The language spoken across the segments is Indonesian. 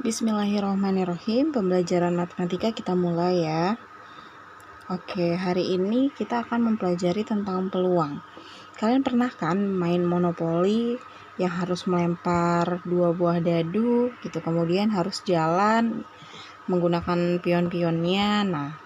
Bismillahirrahmanirrahim. Pembelajaran matematika kita mulai ya. Oke, hari ini kita akan mempelajari tentang peluang. Kalian pernah kan main monopoli yang harus melempar 2 buah dadu gitu, kemudian harus jalan menggunakan pion-pionnya. Nah,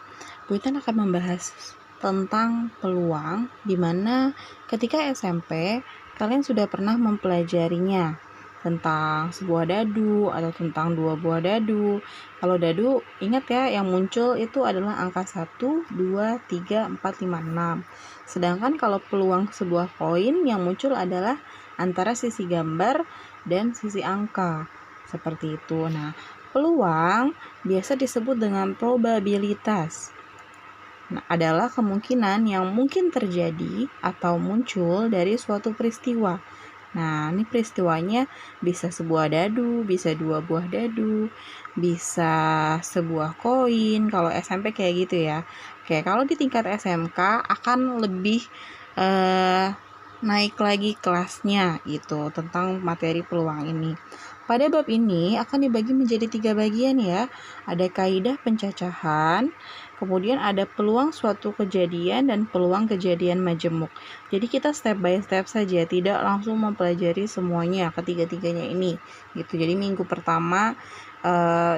Bu Intan akan membahas tentang peluang di mana ketika SMP kalian sudah pernah mempelajarinya tentang sebuah dadu atau tentang 2 buah dadu. Kalau dadu, ingat ya, yang muncul itu adalah angka 1, 2, 3, 4, 5, 6. Sedangkan kalau peluang sebuah koin yang muncul adalah antara sisi gambar dan sisi angka. Seperti itu. Nah, peluang biasa disebut dengan probabilitas. Nah, adalah kemungkinan yang mungkin terjadi atau muncul dari suatu peristiwa. Nah, ini peristiwanya bisa sebuah dadu, bisa 2 buah dadu, bisa sebuah koin. Kalau SMP kayak gitu ya. Oke, kalau di tingkat SMK akan lebih naik lagi kelasnya gitu tentang materi peluang ini. Pada bab ini akan dibagi menjadi 3 bagian ya. Ada kaidah pencacahan, kemudian ada peluang suatu kejadian dan peluang kejadian majemuk. Jadi kita step by step saja, tidak langsung mempelajari semuanya ketiga-tiganya ini gitu. Jadi minggu pertama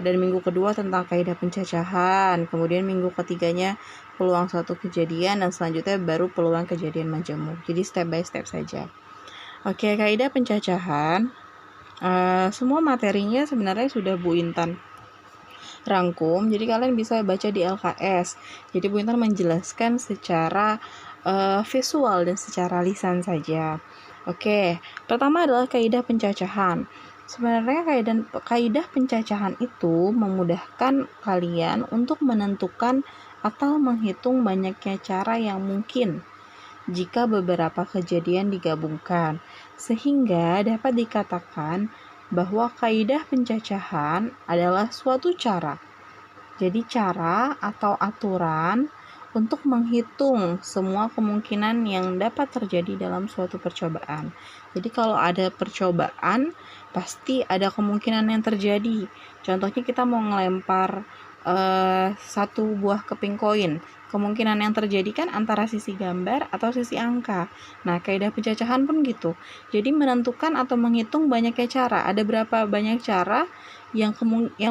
dan minggu kedua tentang kaidah pencacahan, kemudian minggu ketiganya peluang suatu kejadian, dan selanjutnya baru peluang kejadian majemuk. Jadi step by step saja. Oke, kaidah pencacahan semua materinya sebenarnya sudah Bu Intan rangkum, jadi kalian bisa baca di LKS. Jadi Bu Intan menjelaskan secara visual dan secara lisan saja. Oke, pertama adalah kaidah pencacahan. Sebenarnya kaidah pencacahan itu memudahkan kalian untuk menentukan atau menghitung banyaknya cara yang mungkin jika beberapa kejadian digabungkan, sehingga dapat dikatakan bahwa kaidah pencacahan adalah suatu cara. Jadi cara atau aturan untuk menghitung semua kemungkinan yang dapat terjadi dalam suatu percobaan. Jadi kalau ada percobaan, pasti ada kemungkinan yang terjadi. Contohnya kita mau ngelempar 1 buah keping koin. Kemungkinan yang terjadi kan antara sisi gambar atau sisi angka. Nah, kaidah pencacahan pun gitu. Jadi menentukan atau menghitung banyaknya cara. Ada berapa banyak cara yang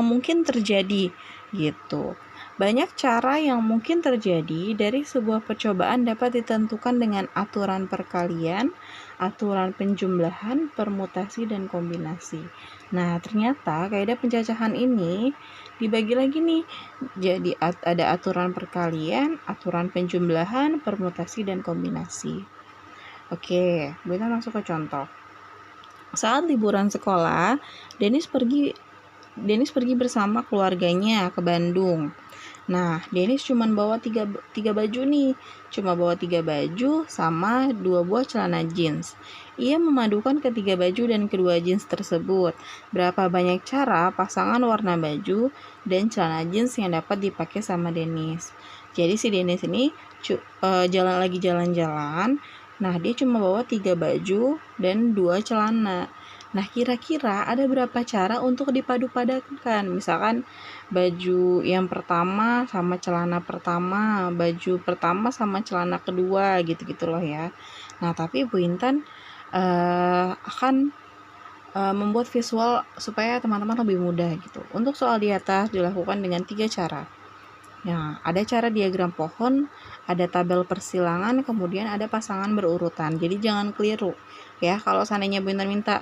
mungkin terjadi gitu. Banyak cara yang mungkin terjadi dari sebuah percobaan dapat ditentukan dengan aturan perkalian, aturan penjumlahan, permutasi, dan kombinasi. Nah, ternyata kaidah pencacahan ini dibagi lagi nih. Jadi ada aturan perkalian, aturan penjumlahan, permutasi, dan kombinasi. Oke, kita masuk ke contoh. Saat liburan sekolah, Dennis pergi bersama keluarganya ke Bandung. Nah, Dennis cuma bawa tiga baju nih. Cuma bawa 3 baju sama 2 buah celana jeans. Ia memadukan ketiga baju dan kedua jeans tersebut. Berapa banyak cara pasangan warna baju dan celana jeans yang dapat dipakai sama Dennis. Jadi si Dennis ini jalan-jalan. Nah, dia cuma bawa 3 baju dan 2 celana. Nah, kira-kira ada berapa cara untuk dipadu-padankan? Misalkan baju yang pertama sama celana pertama, baju pertama sama celana kedua, gitu-gitu loh ya. Nah, tapi Bu Intan akan membuat visual supaya teman-teman lebih mudah gitu. Untuk soal di atas dilakukan dengan 3 cara. Nah, ada cara diagram pohon, ada tabel persilangan, kemudian ada pasangan berurutan. Jadi jangan keliru ya. Kalau seandainya Bu Intan minta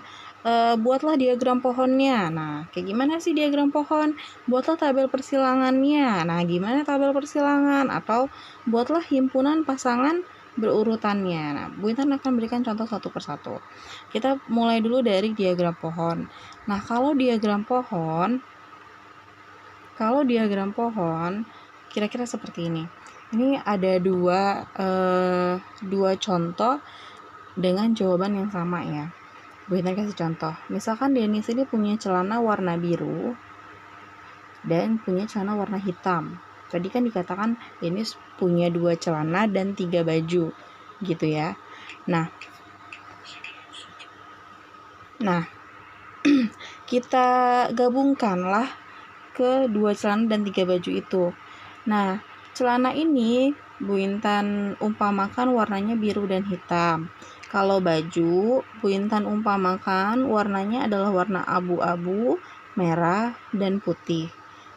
buatlah diagram pohonnya. Nah, kayak gimana sih diagram pohon? Buatlah tabel persilangannya. Nah, gimana tabel persilangan? Atau buatlah himpunan pasangan berurutannya. Nah, Bu Intan akan berikan contoh satu persatu. Kita mulai dulu dari diagram pohon. Nah, kalau diagram pohon kira-kira seperti ini. Ini ada dua contoh dengan jawaban yang sama ya. Bu Intan kasih contoh. Misalkan Dennis ini punya celana warna biru dan punya celana warna hitam. Tadi kan dikatakan Dennis punya 2 celana dan 3 baju gitu ya. Nah kita gabungkanlah ke 2 celana dan 3 baju itu. Nah, celana ini Bu Intan umpamakan warnanya biru dan hitam. Kalau baju, Bu Intan umpamakan warnanya adalah warna abu-abu, merah, dan putih.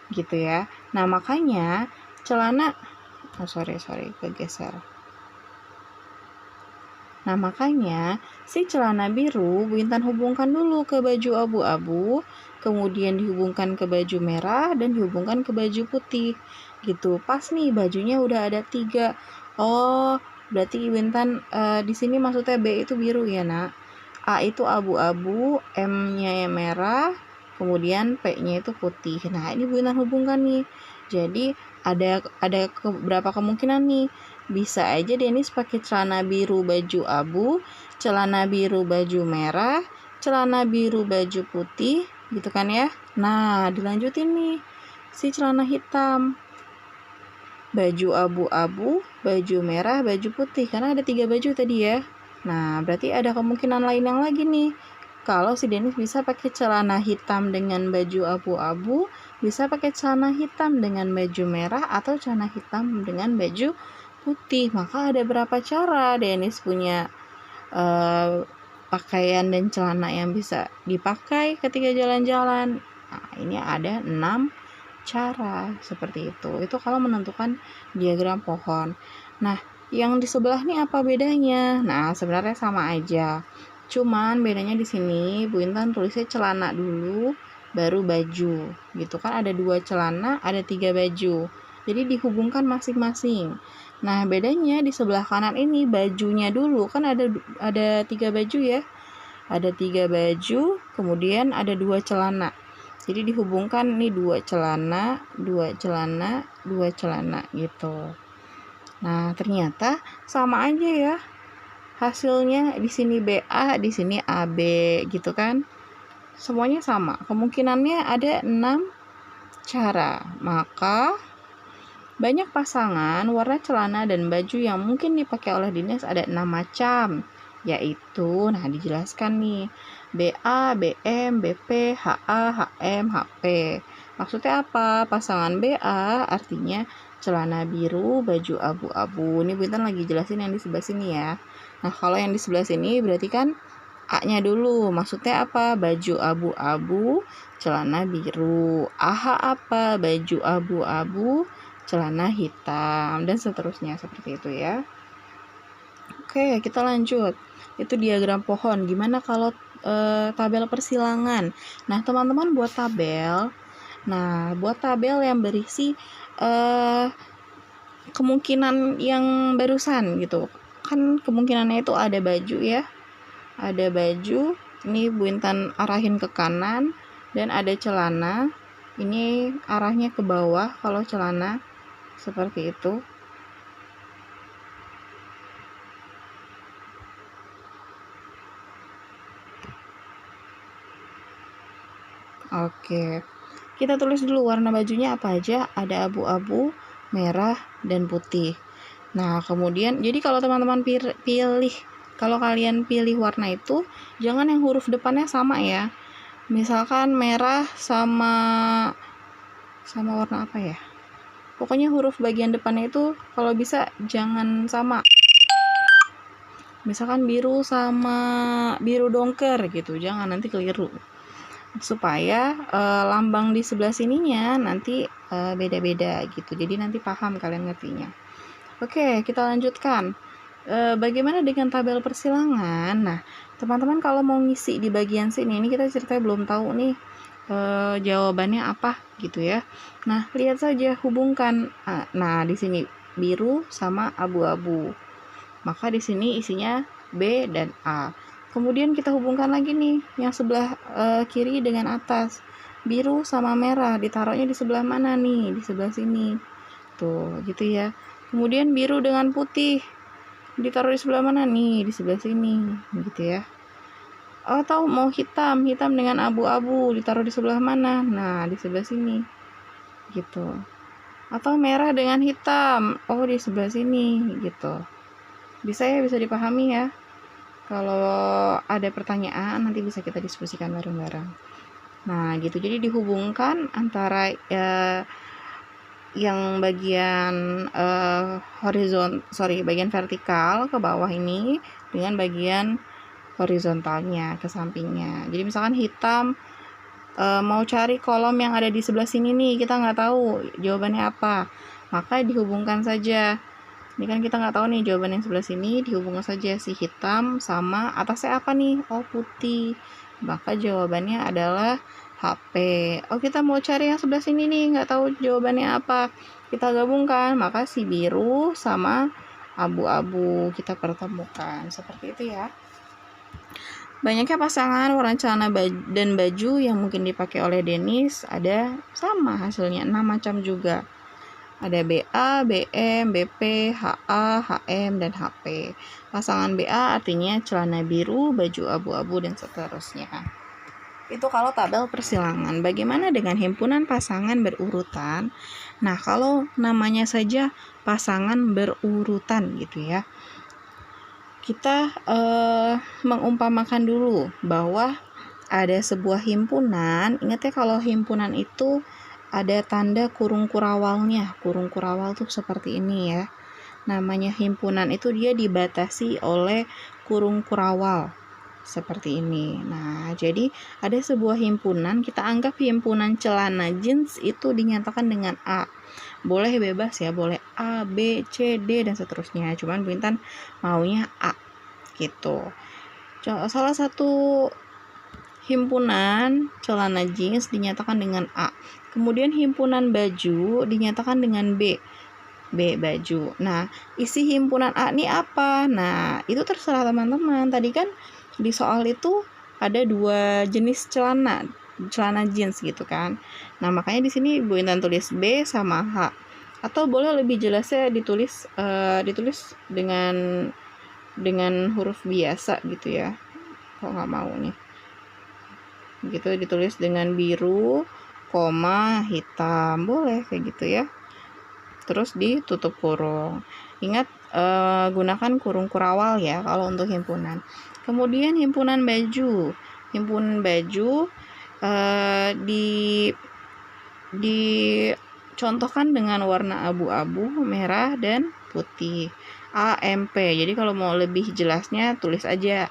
Gitu ya. Nah, makanya celana kegeser. Nah, makanya si celana biru Bu Intan hubungkan dulu ke baju abu-abu, kemudian dihubungkan ke baju merah, dan dihubungkan ke baju putih. Gitu. Pas nih bajunya udah ada 3. Oh, berarti Bu Intan di sini maksudnya B itu biru ya, Nak. A itu abu-abu, M-nya yang merah, kemudian P-nya itu putih. Nah, ini Bu Intan hubungkan nih. Jadi ada berapa kemungkinan nih? Bisa aja Denis pakai celana biru baju abu, celana biru baju merah, celana biru baju putih, gitu kan ya. Nah, dilanjutin nih si celana hitam. Baju abu-abu, baju merah, baju putih. Karena ada 3 baju tadi ya. Nah, berarti ada kemungkinan lain yang lagi nih. Kalau si Denis bisa pakai celana hitam dengan baju abu-abu, bisa pakai celana hitam dengan baju merah, atau celana hitam dengan baju putih. Maka ada berapa cara Denis punya pakaian dan celana yang bisa dipakai ketika jalan-jalan. Nah, ini ada 6 cara seperti itu. Itu kalau menentukan diagram pohon. Nah, yang di sebelah nih apa bedanya? Nah, sebenarnya sama aja. Cuman bedanya di sini Bu Intan tulisnya celana dulu, baru baju. Gitu kan, ada 2 celana, ada 3 baju. Jadi dihubungkan masing-masing. Nah, bedanya di sebelah kanan ini bajunya dulu, kan ada 3 baju ya. Ada 3 baju, kemudian ada 2 celana. Jadi dihubungkan nih 2 celana, 2 celana, 2 celana gitu. Nah, ternyata sama aja ya. Hasilnya di sini BA, di sini AB gitu kan. Semuanya sama. Kemungkinannya ada 6 cara. Maka banyak pasangan warna celana dan baju yang mungkin dipakai oleh Dinas ada 6 macam. Yaitu, nah dijelaskan nih, BA, BM, BP, HA, HM, HP. Maksudnya apa? Pasangan BA artinya celana biru, baju abu-abu. Ini Bu Intan lagi jelasin yang di sebelah sini ya. Nah, kalau yang di sebelah sini berarti kan A-nya dulu. Maksudnya apa? Baju abu-abu, celana biru. AH apa? Baju abu-abu, celana hitam, dan seterusnya seperti itu ya. Oke, kita lanjut. Itu diagram pohon. Gimana kalau tabel persilangan? Nah, teman-teman buat tabel. Nah, buat tabel yang berisi kemungkinan yang barusan gitu. Kan kemungkinannya itu ada baju ya. Ada baju, ini Bu Intan arahin ke kanan, dan ada celana. Ini arahnya ke bawah kalau celana. Seperti itu. Oke, kita tulis dulu warna bajunya apa aja. Ada abu-abu, merah, dan putih. Nah, kemudian jadi kalau teman-teman pilih, kalau kalian pilih warna itu, jangan yang huruf depannya sama ya. Misalkan merah sama warna apa ya? Pokoknya huruf bagian depannya itu kalau bisa jangan sama. Misalkan biru sama biru dongker gitu, jangan, nanti keliru. Supaya lambang di sebelah sininya nanti beda-beda gitu. Jadi nanti paham kalian ngertinya. Oke, kita lanjutkan. Bagaimana dengan tabel persilangan? Nah, teman-teman kalau mau ngisi di bagian sini, ini kita ceritanya belum tahu nih jawabannya apa gitu ya. Nah, lihat saja, hubungkan. Nah, di sini biru sama abu-abu. Maka di sini isinya B dan A. Kemudian kita hubungkan lagi nih yang sebelah kiri dengan atas. Biru sama merah ditaruhnya di sebelah mana nih? Di sebelah sini. Tuh, gitu ya. Kemudian biru dengan putih ditaruh di sebelah mana nih? Di sebelah sini, gitu ya. Atau mau hitam dengan abu-abu ditaruh di sebelah mana? Nah, di sebelah sini. Gitu. Atau merah dengan hitam, di sebelah sini, gitu. Bisa dipahami ya. Kalau ada pertanyaan nanti bisa kita diskusikan bareng-bareng. Nah, gitu. Jadi dihubungkan antara yang bagian bagian vertikal ke bawah ini dengan bagian horizontalnya ke sampingnya. Jadi misalkan hitam, mau cari kolom yang ada di sebelah sini nih, kita nggak tahu jawabannya apa, maka dihubungkan saja. Ini kan kita nggak tahu nih jawaban yang sebelah sini, dihubungkan saja si hitam sama atasnya apa nih, oh putih, maka jawabannya adalah HP. Oh, kita mau cari yang sebelah sini nih, nggak tahu jawabannya apa, kita gabungkan, maka si biru sama abu-abu kita pertemukan, seperti itu ya. Banyaknya pasangan warna celana dan baju yang mungkin dipakai oleh Denis ada sama hasilnya, 6 macam juga. Ada BA, BM, BP, HA, HM, dan HP. Pasangan BA artinya celana biru, baju abu-abu, dan seterusnya. Itu kalau tabel persilangan. Bagaimana dengan himpunan pasangan berurutan? Nah, kalau namanya saja pasangan berurutan gitu ya, kita mengumpamakan dulu bahwa ada sebuah himpunan. Ingat ya, kalau himpunan itu ada tanda kurung kurawalnya. Kurung kurawal tuh seperti ini ya. Namanya himpunan itu dia dibatasi oleh kurung kurawal seperti ini. Nah, jadi ada sebuah himpunan, kita anggap himpunan celana jeans itu dinyatakan dengan A. Boleh bebas ya, boleh A, B, C, D, dan seterusnya. Cuman Bu Intan maunya A gitu. Salah satu himpunan celana jeans dinyatakan dengan A. Kemudian himpunan baju dinyatakan dengan B. B baju. Nah, isi himpunan A ini apa? Nah, itu terserah teman-teman. Tadi kan di soal itu ada 2 jenis celana jeans gitu kan. Nah, makanya di sini Bu Intan tulis B sama H. Atau boleh lebih jelasnya ditulis dengan huruf biasa gitu ya. Kok nggak mau nih. Gitu ditulis dengan biru, koma, hitam. Boleh kayak gitu ya. Terus ditutup kurung. Ingat gunakan kurung kurawal ya kalau untuk himpunan. Kemudian himpunan baju. Himpunan baju dicontohkan dengan warna abu-abu, merah, dan putih. AMP. Jadi kalau mau lebih jelasnya tulis aja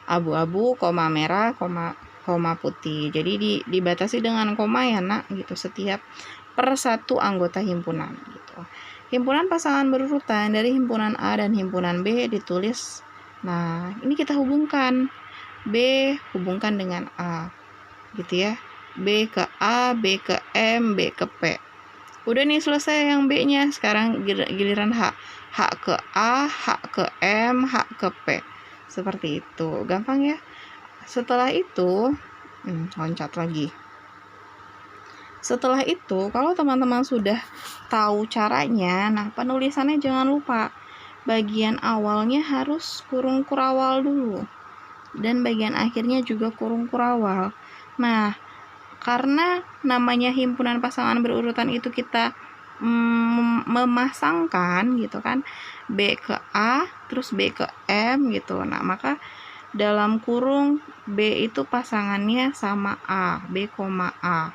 abu-abu, koma merah, koma putih. Jadi dibatasi dengan koma ya nak gitu, setiap per satu anggota himpunan gitu. Himpunan pasangan berurutan dari himpunan A dan himpunan B ditulis. Nah, ini kita hubungkan. B hubungkan dengan A gitu ya. B ke A, B ke M, B ke P. Udah nih selesai yang B-nya. Sekarang giliran H. H ke A, H ke M, H ke P. Seperti itu. Gampang ya. Setelah itu, loncat lagi. Setelah itu, kalau teman-teman sudah tahu caranya, nah penulisannya jangan lupa. Bagian awalnya harus kurung kurawal dulu. Dan bagian akhirnya juga kurung kurawal. Nah, karena namanya himpunan pasangan berurutan itu kita memasangkan gitu kan, B ke A terus B ke M gitu. Nah, maka dalam kurung B itu pasangannya sama A, B, A,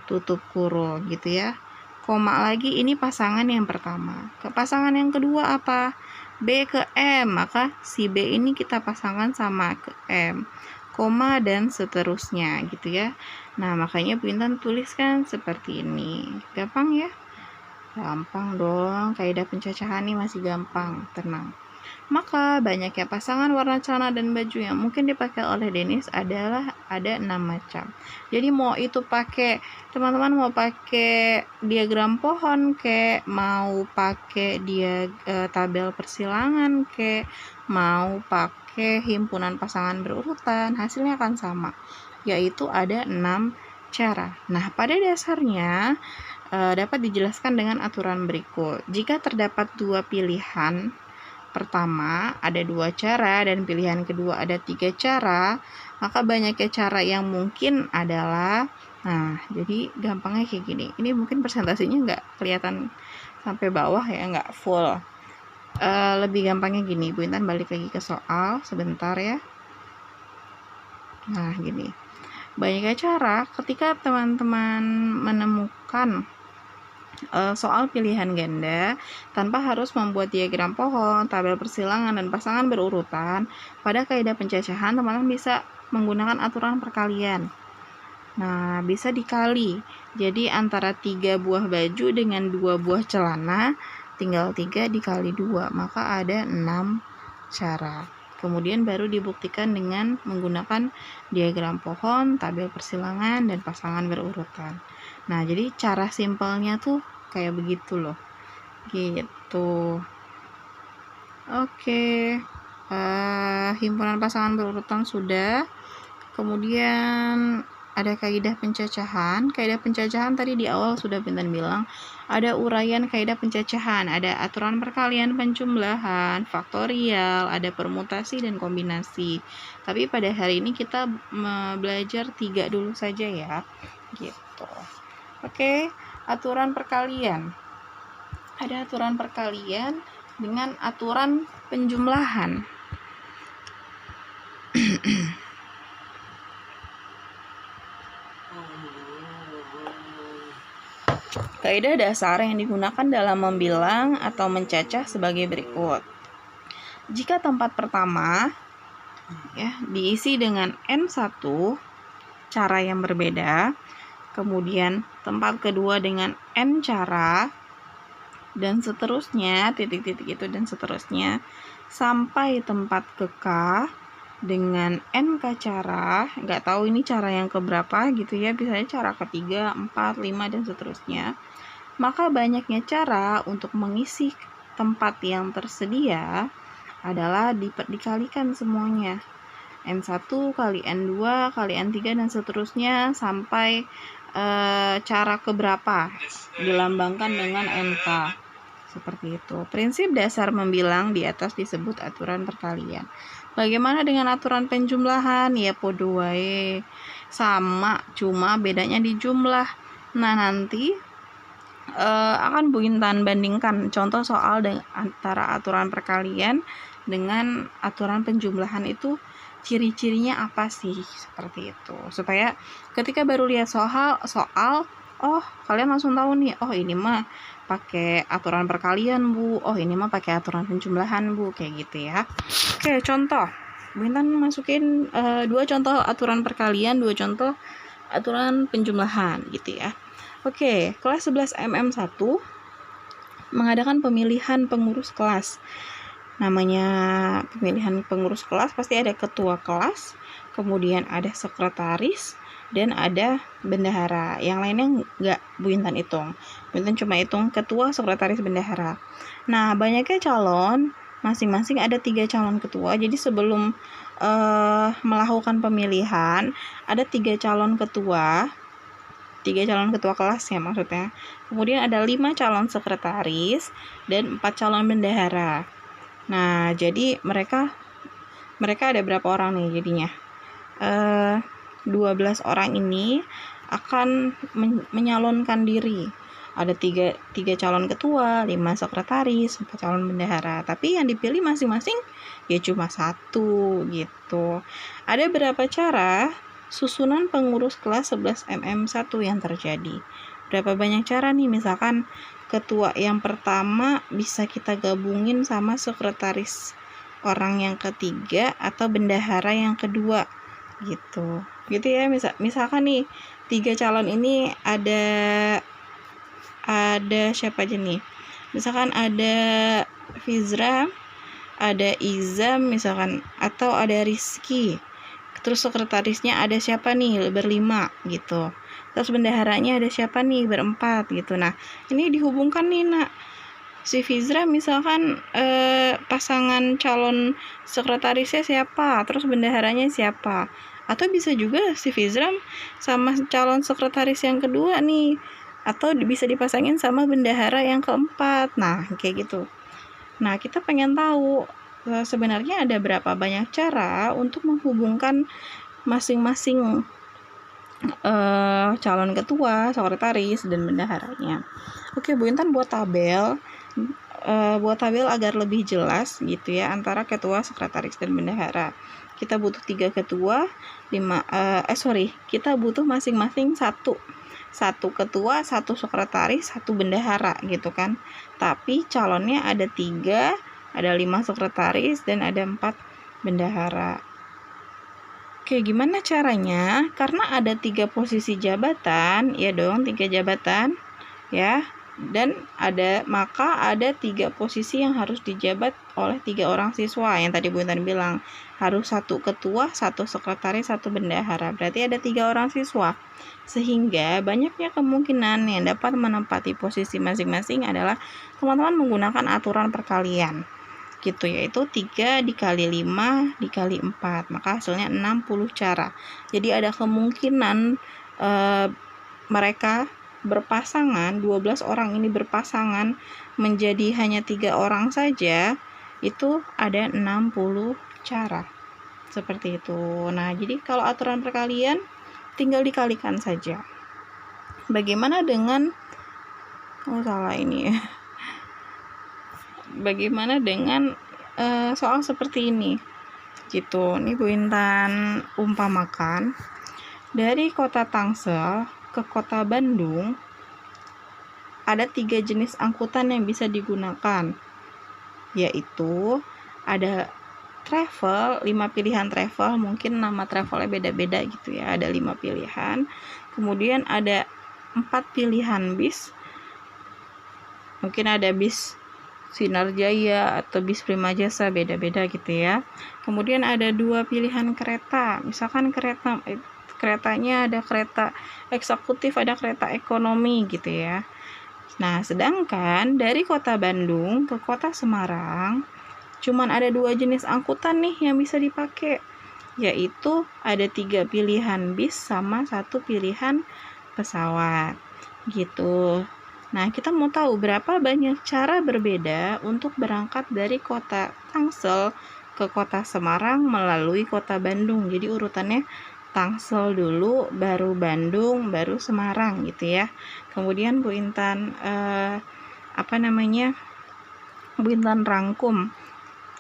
tutup kurung gitu ya. Koma lagi, ini pasangan yang pertama. Ke pasangan yang kedua apa? B ke M, maka si B ini kita pasangkan sama ke M, koma, dan seterusnya gitu ya. Nah, makanya Bu Intan tuliskan seperti ini. Gampang ya? Gampang dong, kaidah pencacahan ini masih gampang, tenang. Maka banyaknya pasangan warna celana dan baju yang mungkin dipakai oleh Denis adalah ada 6 macam. Jadi mau itu pakai, teman-teman mau pakai diagram pohon kayak, mau pakai tabel persilangan kayak, mau pakai himpunan pasangan berurutan, hasilnya akan sama, yaitu ada 6 cara. Nah, pada dasarnya dapat dijelaskan dengan aturan berikut. Jika terdapat 2 pilihan, pertama ada 2 cara dan pilihan kedua ada 3 cara, maka banyaknya cara yang mungkin adalah, nah jadi gampangnya kayak gini. Ini mungkin presentasinya nggak kelihatan sampai bawah ya, nggak full. Lebih gampangnya gini, Bu Intan balik lagi ke soal sebentar ya. Nah gini, Banyaknya cara ketika teman-teman menemukan soal pilihan ganda tanpa harus membuat diagram pohon, tabel persilangan, dan pasangan berurutan. Pada kaidah pencacahan, teman-teman bisa menggunakan aturan perkalian. Nah, bisa dikali. Jadi antara 3 buah baju dengan 2 buah celana, tinggal 3 dikali 2, maka ada 6 cara. Kemudian baru dibuktikan dengan menggunakan diagram pohon, tabel persilangan, dan pasangan berurutan. Nah, jadi cara simpelnya tuh kayak begitu loh. Gitu. Oke. Himpunan pasangan berurutan sudah. Kemudian ada kaidah pencacahan. Kaidah pencacahan tadi di awal sudah Bintan bilang. Ada uraian kaidah pencacahan, ada aturan perkalian penjumlahan, faktorial, ada permutasi dan kombinasi. Tapi pada hari ini kita belajar 3 dulu saja ya. Gitu. Oke, aturan perkalian. Ada aturan perkalian dengan aturan penjumlahan. Kaidah dasar yang digunakan dalam membilang atau mencacah sebagai berikut. Jika tempat pertama diisi dengan N1 cara yang berbeda, kemudian tempat kedua dengan N cara, dan seterusnya, titik-titik itu dan seterusnya, sampai tempat ke K dengan NK cara, nggak tahu ini cara yang keberapa gitu ya, biasanya cara ketiga, 4, 5, dan seterusnya. Maka banyaknya cara untuk mengisi tempat yang tersedia adalah dikalikan semuanya. N1 kali N2 kali N3 dan seterusnya sampai cara keberapa dilambangkan dengan NK. Seperti itu. Prinsip dasar membilang di atas disebut aturan perkalian. Bagaimana dengan aturan penjumlahan? Ya podo wae. Sama, cuma bedanya di jumlah. Nah, nanti akan Bu Intan bandingkan contoh soal antara aturan perkalian dengan aturan penjumlahan itu ciri-cirinya apa sih, seperti itu, supaya ketika baru lihat soal kalian langsung tahu nih, oh ini mah pakai aturan perkalian Bu, oh ini mah pakai aturan penjumlahan Bu, kayak gitu ya. Oke, contoh Bu Intan masukin 2 contoh aturan perkalian, 2 contoh aturan penjumlahan gitu ya. Oke, kelas 11 MM1 mengadakan pemilihan pengurus kelas. Namanya pemilihan pengurus kelas pasti ada ketua kelas, kemudian ada sekretaris, dan ada bendahara. Yang lainnya nggak Bu Intan hitung. Bu Intan cuma hitung ketua, sekretaris, bendahara. Nah, banyaknya calon, masing-masing ada 3 calon ketua. Jadi sebelum melakukan pemilihan, ada 3 calon ketua. 3 calon ketua kelas ya maksudnya. Kemudian ada 5 calon sekretaris dan 4 calon bendahara. Nah, jadi mereka ada berapa orang nih jadinya? 12 orang ini akan menyalonkan diri. Ada 3 calon ketua, 5 sekretaris, 4 calon bendahara. Tapi yang dipilih masing-masing ya cuma 1 gitu. Ada berapa cara susunan pengurus kelas 11 MM1 yang terjadi? Berapa banyak cara nih? Misalkan ketua yang pertama bisa kita gabungin sama sekretaris orang yang ketiga atau bendahara yang kedua gitu ya. Misalkan nih 3 calon ini ada siapa aja nih? Misalkan ada Fizra, ada Izam misalkan, atau ada Rizky. Terus sekretarisnya ada siapa nih? Berlima gitu. Terus bendaharanya ada siapa nih? Berempat gitu. Nah, ini dihubungkan nih nak. Si Fizra misalkan pasangan calon sekretarisnya siapa? Terus bendaharanya siapa? Atau bisa juga si Fizra sama calon sekretaris yang kedua nih. Atau bisa dipasangin sama bendahara yang keempat. Nah, kayak gitu. Nah, kita pengen tahu sebenarnya ada berapa banyak cara untuk menghubungkan masing-masing calon ketua, sekretaris, dan bendaharanya. Oke, Bu Intan buat tabel agar lebih jelas gitu ya antara ketua, sekretaris, dan bendahara. kita butuh 3 ketua, kita butuh masing-masing satu ketua, 1 sekretaris, 1 bendahara gitu kan. Tapi calonnya ada 3, ada 5 sekretaris dan ada 4 bendahara. Oke, gimana caranya? Karena ada 3 posisi jabatan, ya dong, 3 jabatan ya. Dan maka ada 3 posisi yang harus dijabat oleh 3 orang siswa yang tadi Bu Intan bilang. Harus 1 ketua, 1 sekretaris, 1 bendahara. Berarti ada 3 orang siswa. Sehingga banyaknya kemungkinan yang dapat menempati posisi masing-masing adalah teman-teman menggunakan aturan perkalian. Gitu, yaitu 3 dikali 5 dikali 4. Maka hasilnya 60 cara. Jadi ada kemungkinan mereka berpasangan, 12 orang ini berpasangan menjadi hanya 3 orang saja, itu ada 60 cara. Seperti itu. Nah, jadi kalau aturan perkalian tinggal dikalikan saja. Bagaimana dengan Bagaimana dengan soal seperti ini? Gitu. Ini Bu Intan umpamakan dari kota Tangsel ke kota Bandung ada 3 jenis angkutan yang bisa digunakan, yaitu ada travel, 5 pilihan travel, mungkin nama travelnya beda-beda gitu ya, ada 5 pilihan. Kemudian ada 4 pilihan bis, mungkin ada bis Sinar Jaya atau bis Prima Jasa, beda-beda gitu ya. Kemudian ada 2 pilihan kereta, misalkan keretanya ada kereta eksekutif, ada kereta ekonomi gitu ya. Nah, sedangkan dari kota Bandung ke kota Semarang cuman ada 2 jenis angkutan nih yang bisa dipakai, yaitu ada 3 pilihan bis sama 1 pilihan pesawat gitu. Nah, kita mau tahu berapa banyak cara berbeda untuk berangkat dari kota Tangsel ke kota Semarang melalui kota Bandung. Jadi urutannya Tangsel dulu, baru Bandung, baru Semarang gitu ya. Kemudian Bu Intan Bu Intan rangkum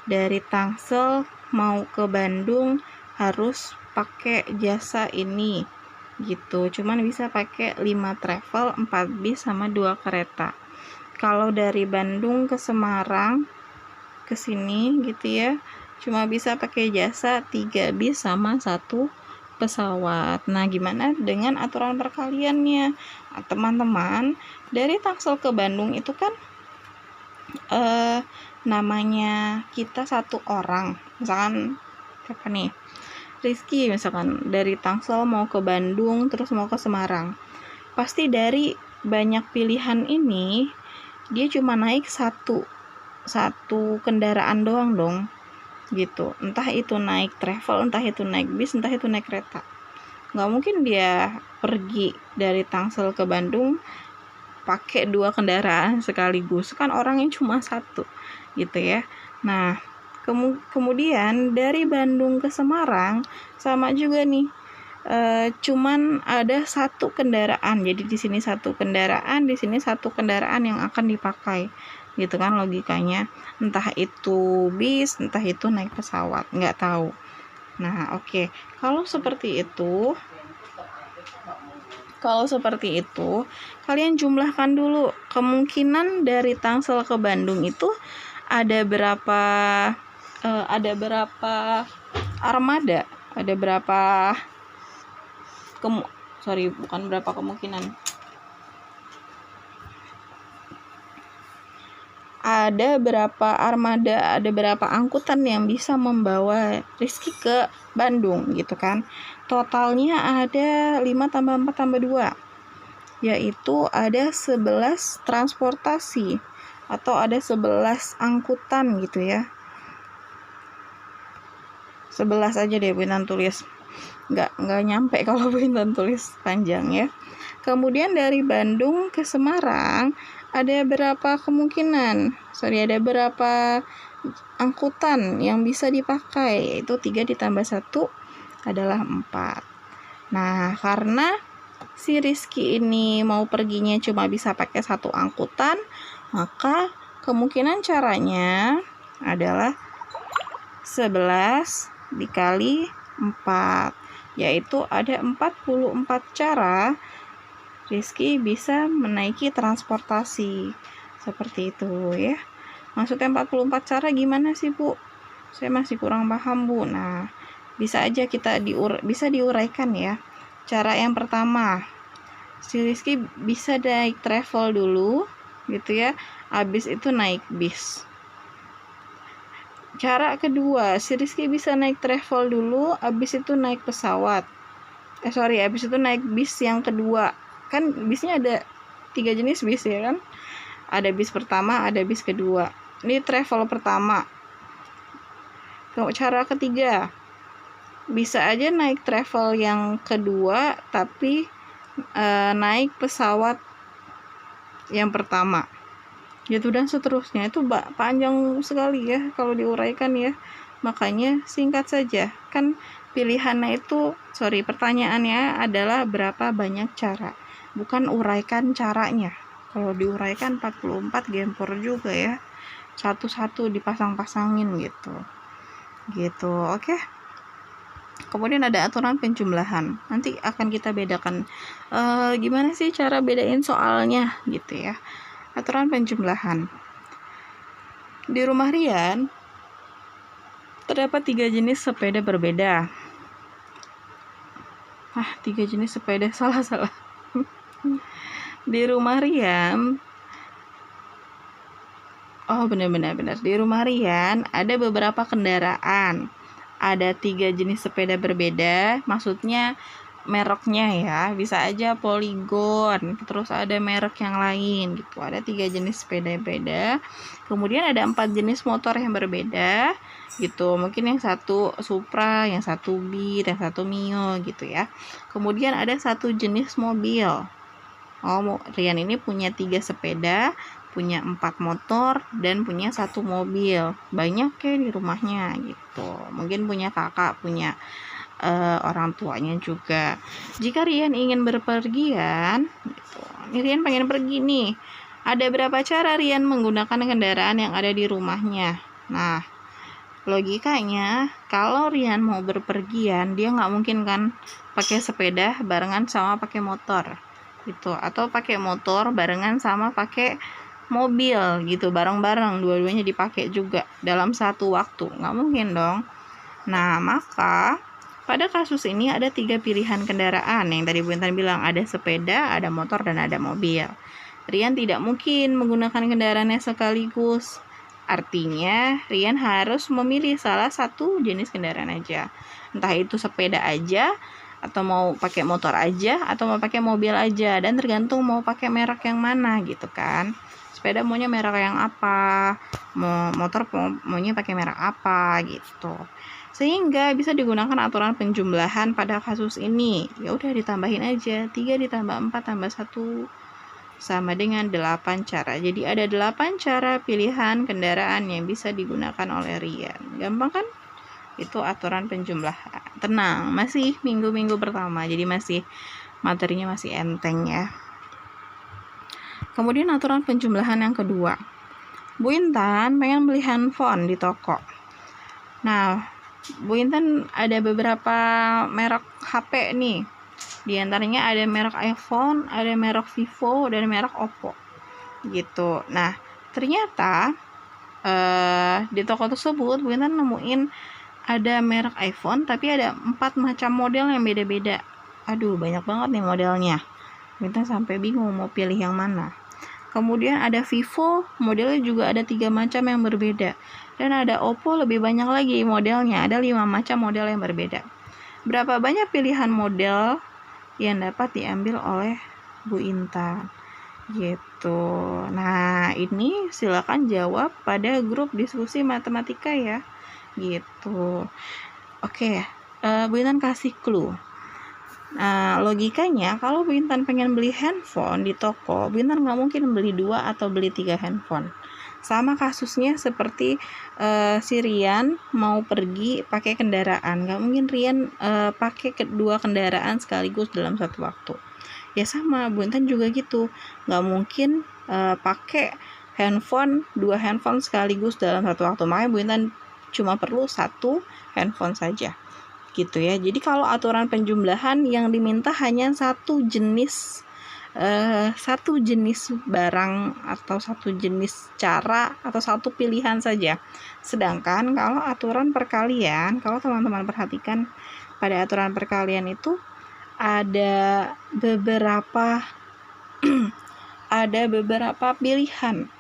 dari Tangsel mau ke Bandung harus pakai jasa ini gitu. Cuman bisa pakai 5 travel, 4 bis sama 2 kereta. Kalau dari Bandung ke Semarang ke sini gitu ya, cuma bisa pakai jasa 3 bis sama 1 pesawat. Nah, gimana dengan aturan perkaliannya? Nah, teman-teman, dari Tangsel ke Bandung itu kan namanya kita 1 orang. Misalkan siapa nih? Rizky misalkan dari Tangsel mau ke Bandung terus mau ke Semarang. Pasti dari banyak pilihan ini dia cuma naik satu kendaraan doang dong. Gitu, entah itu naik travel, entah itu naik bis, entah itu naik kereta. Nggak mungkin dia pergi dari Tangsel ke Bandung pakai 2 kendaraan sekaligus, kan orangnya cuma 1 gitu ya. Nah, kemudian dari Bandung ke Semarang sama juga nih, cuman ada 1 kendaraan. Jadi di sini 1 kendaraan, di sini 1 kendaraan yang akan dipakai. Gitu kan logikanya, entah itu bis, entah itu naik pesawat, nggak tahu. Nah, oke. Kalau seperti itu, kalian jumlahkan dulu kemungkinan dari Tangsel ke Bandung itu ada berapa armada, ada berapa berapa kemungkinan. Ada berapa armada, ada berapa angkutan yang bisa membawa Rizky ke Bandung gitu kan. Totalnya ada 5 tambah 4 tambah 2, yaitu ada 11 transportasi atau ada 11 angkutan gitu ya. 11 aja deh Bu Intan tulis. Nggak nyampe kalau Bu Intan tulis panjang ya. Kemudian dari Bandung ke Semarang ada berapa ada berapa angkutan yang bisa dipakai, yaitu 3 ditambah 1 adalah 4. Nah, karena si Rizky ini mau perginya cuma bisa pakai 1 angkutan, maka kemungkinan caranya adalah 11 dikali 4, yaitu ada 44 cara Rizky bisa menaiki transportasi. Seperti itu ya. Maksudnya 44 cara gimana sih, Bu? Saya masih kurang paham, Bu. Nah, bisa aja kita bisa diuraikan ya. Cara yang pertama, si Rizky bisa naik travel dulu gitu ya. Habis itu naik bis. Cara kedua, si Rizky bisa naik travel dulu, habis itu naik pesawat. Habis itu naik bis yang kedua. Kan bisnya ada 3 jenis bis ya kan? Ada bis pertama, ada bis kedua. Ini travel pertama. Cara ketiga, bisa aja naik travel yang kedua tapi naik pesawat yang pertama gitu, dan seterusnya. Itu panjang sekali ya kalau diuraikan ya, makanya singkat saja. Kan pertanyaannya adalah berapa banyak cara, bukan uraikan caranya. Kalau diuraikan 44 gempor juga ya, satu-satu dipasang-pasangin gitu. Oke. Kemudian ada aturan penjumlahan. Nanti akan kita bedakan gimana sih cara bedain soalnya gitu ya. Aturan penjumlahan. Di rumah Rian terdapat 3 jenis sepeda berbeda. 3 jenis sepeda, salah. Di rumah Rian, benar. Di rumah Rian ada beberapa kendaraan. Ada 3 jenis sepeda berbeda, maksudnya mereknya ya, bisa aja Polygon, terus ada merek yang lain gitu. Ada 3 jenis sepeda berbeda. Kemudian ada 4 jenis motor yang berbeda gitu. Mungkin yang satu Supra, yang satu Beat, yang satu Mio gitu ya. Kemudian ada 1 jenis mobil. Rian ini punya 3 sepeda, punya 4 motor, dan punya 1 mobil. Banyak ya di rumahnya gitu. Mungkin punya kakak, punya orang tuanya juga. Jika Rian ingin berpergian gitu, Rian pengen pergi nih, ada berapa cara Rian menggunakan kendaraan yang ada di rumahnya. Nah, logikanya kalau Rian mau berpergian, dia nggak mungkin kan pakai sepeda barengan sama pakai motor gitu, atau pakai motor barengan sama pakai mobil gitu, bareng-bareng dua-duanya dipakai juga dalam satu waktu, nggak mungkin dong. Nah, maka pada kasus ini ada 3 pilihan kendaraan yang tadi Bu Intan bilang, ada sepeda, ada motor, dan ada mobil. Rian tidak mungkin menggunakan kendaraannya sekaligus. Artinya Rian harus memilih salah satu jenis kendaraan aja. Entah itu sepeda aja, atau mau pakai motor aja, atau mau pakai mobil aja, dan tergantung mau pakai merek yang mana gitu kan. Sepeda maunya merek yang apa, motor maunya pakai merek apa gitu. Sehingga bisa digunakan aturan penjumlahan pada kasus ini. Ya udah ditambahin aja, 3 ditambah 4 tambah 1 sama dengan 8 cara. Jadi ada 8 cara pilihan kendaraan yang bisa digunakan oleh Rian. Gampang kan? Itu aturan penjumlahan. Tenang, masih minggu-minggu pertama, jadi materinya masih enteng ya. Kemudian aturan penjumlahan yang kedua. Bu Intan pengen beli handphone di toko. Nah, Bu Intan ada beberapa merek HP nih. Di antaranya ada merek iPhone, ada merek Vivo, dan merek Oppo. Gitu. Nah, ternyata di toko tersebut Bu Intan nemuin ada merek iPhone tapi ada 4 macam model yang beda-beda. Aduh, banyak banget nih modelnya. Bu Intan sampai bingung mau pilih yang mana. Kemudian ada Vivo, modelnya juga ada 3 macam yang berbeda. Dan ada Oppo, lebih banyak lagi modelnya, ada 5 macam model yang berbeda. Berapa banyak pilihan model yang dapat diambil oleh Bu Intan gitu. Nah, ini silakan jawab pada grup diskusi matematika ya gitu. Oke, Bu Intan kasih clue. Nah, logikanya kalau Bu Intan pengen beli handphone di toko, Bu Intan nggak mungkin beli 2 atau beli 3 handphone. Sama kasusnya seperti si Rian mau pergi pakai kendaraan, nggak mungkin Rian pakai 2 kendaraan sekaligus dalam satu waktu. Ya sama, Bu Intan juga gitu, nggak mungkin pakai 2 handphone sekaligus dalam satu waktu. Makanya Bu Intan cuma perlu satu handphone saja gitu ya. Jadi kalau aturan penjumlahan yang diminta hanya satu jenis barang atau satu jenis cara atau satu pilihan saja. Sedangkan kalau aturan perkalian, kalau teman-teman perhatikan pada aturan perkalian itu ada beberapa pilihan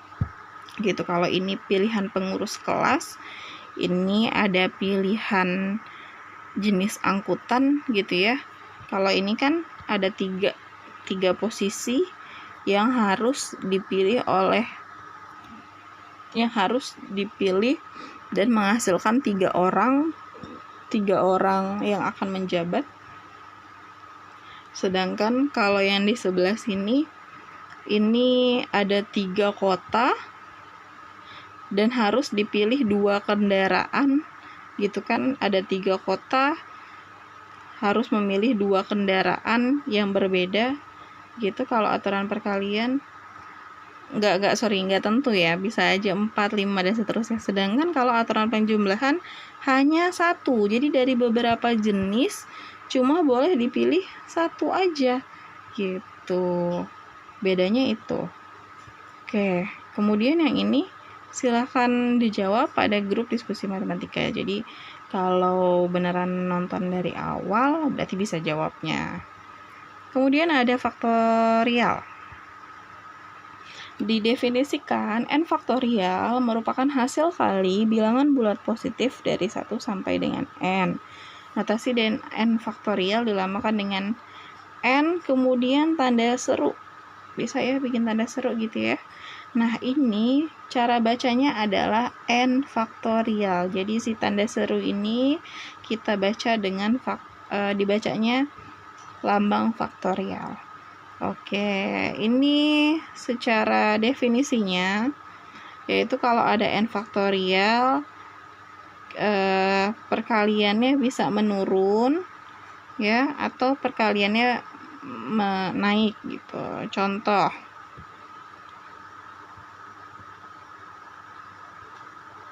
gitu. Kalau ini pilihan pengurus kelas, ini ada pilihan jenis angkutan gitu ya. Kalau ini kan ada tiga posisi yang harus dipilih dan menghasilkan tiga orang yang akan menjabat. Sedangkan kalau yang di sebelah sini ini ada 3 kota dan harus dipilih 2 kendaraan gitu kan. Ada 3 kota harus memilih 2 kendaraan yang berbeda gitu. Kalau aturan perkalian nggak tentu ya, bisa aja 4, 5 dan seterusnya. Sedangkan kalau aturan penjumlahan hanya satu, jadi dari beberapa jenis cuma boleh dipilih satu aja gitu, bedanya itu. Oke, kemudian yang ini silahkan dijawab pada grup diskusi matematika. Jadi kalau beneran nonton dari awal berarti bisa jawabnya. Kemudian ada faktorial. Didefinisikan, n faktorial merupakan hasil kali bilangan bulat positif dari 1 sampai dengan n. Notasi dan n faktorial dilamakan dengan n kemudian tanda seru. Bisa ya bikin tanda seru gitu ya. Nah, ini cara bacanya adalah n faktorial. Jadi si tanda seru ini kita baca dengan dibacanya lambang faktorial. Oke, ini secara definisinya yaitu kalau ada n faktorial perkaliannya bisa menurun ya, atau perkaliannya naik gitu. Contoh,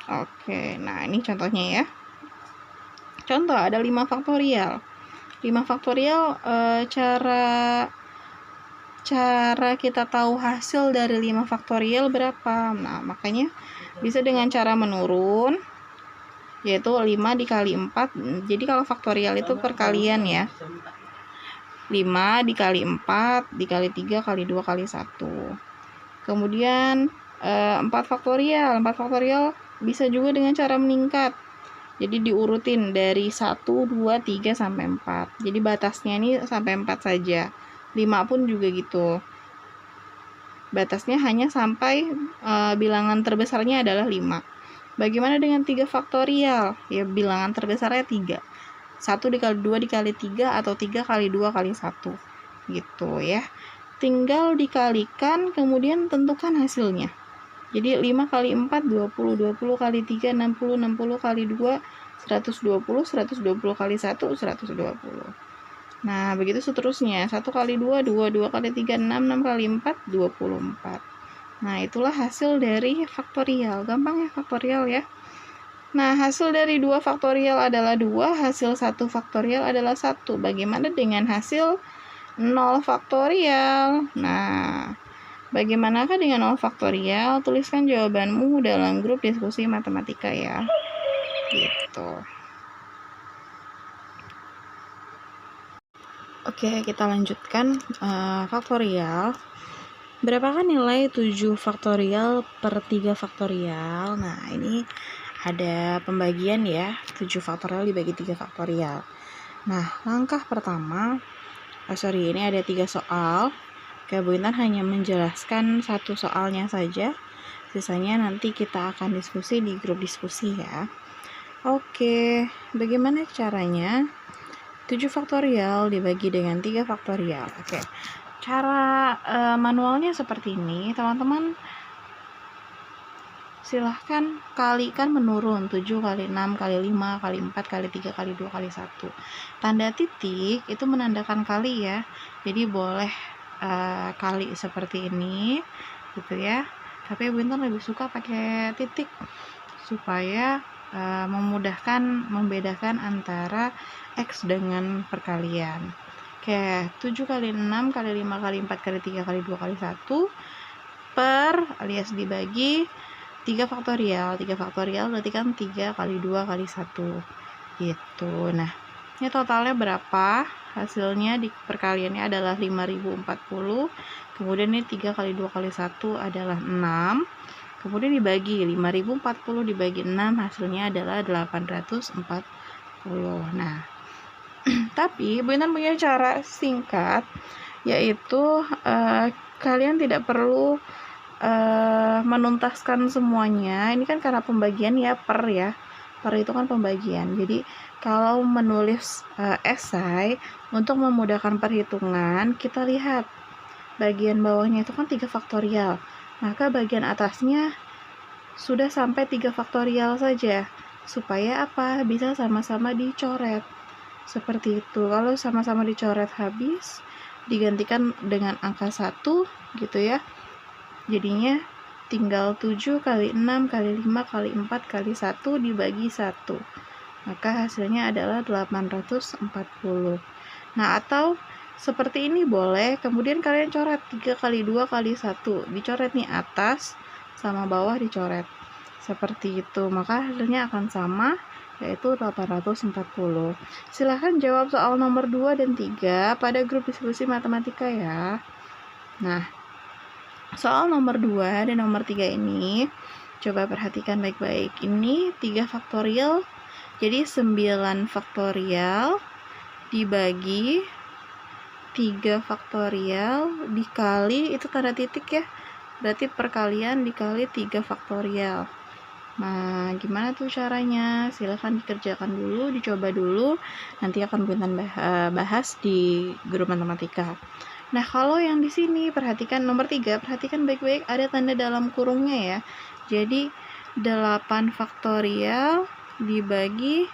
oke, nah ini contohnya ya. Contoh ada 5 faktorial. 5 faktorial cara kita tahu hasil dari 5 faktorial berapa. Nah, makanya bisa dengan cara menurun, yaitu 5 dikali 4. Jadi kalau faktorial itu perkalian ya. 5 dikali 4 dikali 3 kali 2 kali 1. Kemudian 4 faktorial. 4 faktorial bisa juga dengan cara meningkat. Jadi diurutin dari 1, 2, 3 sampai 4. Jadi batasnya ini sampai 4 saja. 5 pun juga gitu. Batasnya hanya sampai bilangan terbesarnya adalah 5. Bagaimana dengan 3 faktorial? Ya bilangan terbesarnya 3. 1 dikali 2 dikali 3 atau 3 kali 2 kali 1. Gitu ya. Tinggal dikalikan kemudian tentukan hasilnya. Jadi 5 kali 4 20, 20 kali 3 60, 60 kali 2 120, 120 kali 1 120. Nah, begitu seterusnya. 1 kali 2, 2, 2 kali 3, 6, 6 kali 4, 24. Nah, itulah hasil dari faktorial. Gampang ya faktorial ya. Nah, hasil dari 2 faktorial adalah 2, hasil 1 faktorial adalah 1. Bagaimana dengan hasil 0 faktorial? Nah, bagaimanakah dengan 0 faktorial? Tuliskan jawabanmu dalam grup diskusi matematika ya. Gitu. Oke, kita lanjutkan faktorial. Berapakah nilai 7 faktorial per 3 faktorial? Nah, ini ada pembagian ya, 7 faktorial dibagi 3 faktorial. Nah, langkah pertama, ini ada 3 soal. Oke, Bu Intan hanya menjelaskan 1 soalnya saja. Sisanya nanti kita akan diskusi di grup diskusi ya. Oke, bagaimana caranya? 7 faktorial dibagi dengan 3 faktorial. Oke, cara manualnya seperti ini. Teman-teman silahkan kalikan menurun. 7 kali 6 kali 5 kali 4 kali 3 kali 2 kali 1. Tanda titik itu menandakan kali ya. Jadi boleh kali seperti ini gitu ya. Tapi Bu Intan lebih suka pakai titik supaya memudahkan membedakan antara X dengan perkalian. Oke, 7 kali 6 kali 5 kali 4 kali 3 kali 2 kali 1 per alias dibagi 3 faktorial. 3 faktorial berarti kan 3 kali 2 kali 1 gitu. Nah, ini totalnya berapa? Hasilnya di perkaliannya adalah 5040. Kemudian ini 3 kali 2 kali 1 adalah 6. Kemudian dibagi 5040 dibagi 6 hasilnya adalah 840. Nah, tapi Bu Intan punya cara singkat, yaitu kalian tidak perlu menuntaskan semuanya. Ini kan karena pembagian ya, per itu kan pembagian. Jadi kalau menulis esai untuk memudahkan perhitungan, kita lihat bagian bawahnya itu kan 3 faktorial, maka bagian atasnya sudah sampai 3 faktorial saja, supaya apa? Bisa sama-sama dicoret. Seperti itu. Kalau sama-sama dicoret habis, digantikan dengan angka 1 gitu ya. Jadinya tinggal 7 kali 6 kali 5 kali 4 kali 1 dibagi 1. Maka hasilnya adalah 840. Nah, atau seperti ini boleh, kemudian kalian coret 3 kali 2 kali 1. Dicoret nih atas sama bawah dicoret. Seperti itu. Maka hasilnya akan sama, yaitu 840. Silahkan jawab soal nomor 2 dan 3 pada grup diskusi matematika ya. Nah, soal nomor 2 dan nomor 3 ini coba perhatikan baik-baik. Ini 3 faktorial, jadi 9 faktorial dibagi 3 faktorial dikali, itu tanda titik ya, berarti perkalian dikali 3 faktorial. Nah, gimana tuh caranya? Silahkan dikerjakan dulu, dicoba dulu. Nanti akan Bu Intan bahas di grup matematika. Nah, kalau yang di sini perhatikan nomor 3, perhatikan baik-baik ada tanda dalam kurungnya ya. Jadi 8 faktorial dibagi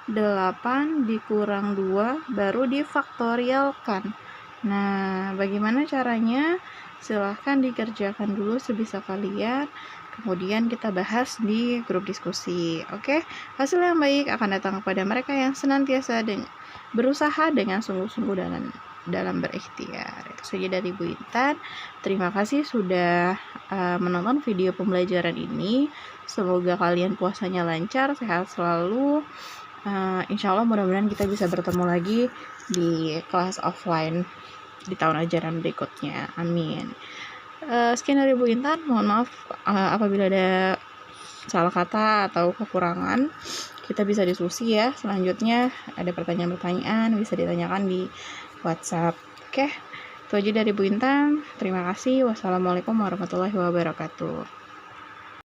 8 dikurang 2 baru difaktorialkan. Nah, bagaimana caranya? Silahkan dikerjakan dulu sebisa kalian, kemudian kita bahas di grup diskusi. Oke, hasil yang baik akan datang kepada mereka yang senantiasa berusaha dengan sungguh-sungguh dalam berikhtiar. Itu saja dari Bu Intan. Terima kasih sudah menonton video pembelajaran ini. Semoga kalian puasanya lancar, sehat selalu. Insya Allah mudah-mudahan kita bisa bertemu lagi di kelas offline di tahun ajaran berikutnya. Amin. Sekian dari Bu Intan. Mohon maaf apabila ada salah kata atau kekurangan. Kita bisa diskusi ya. Selanjutnya ada pertanyaan-pertanyaan bisa ditanyakan di WhatsApp. Oke, itu aja dari Bu Intan. Terima kasih. Wassalamualaikum warahmatullahi wabarakatuh.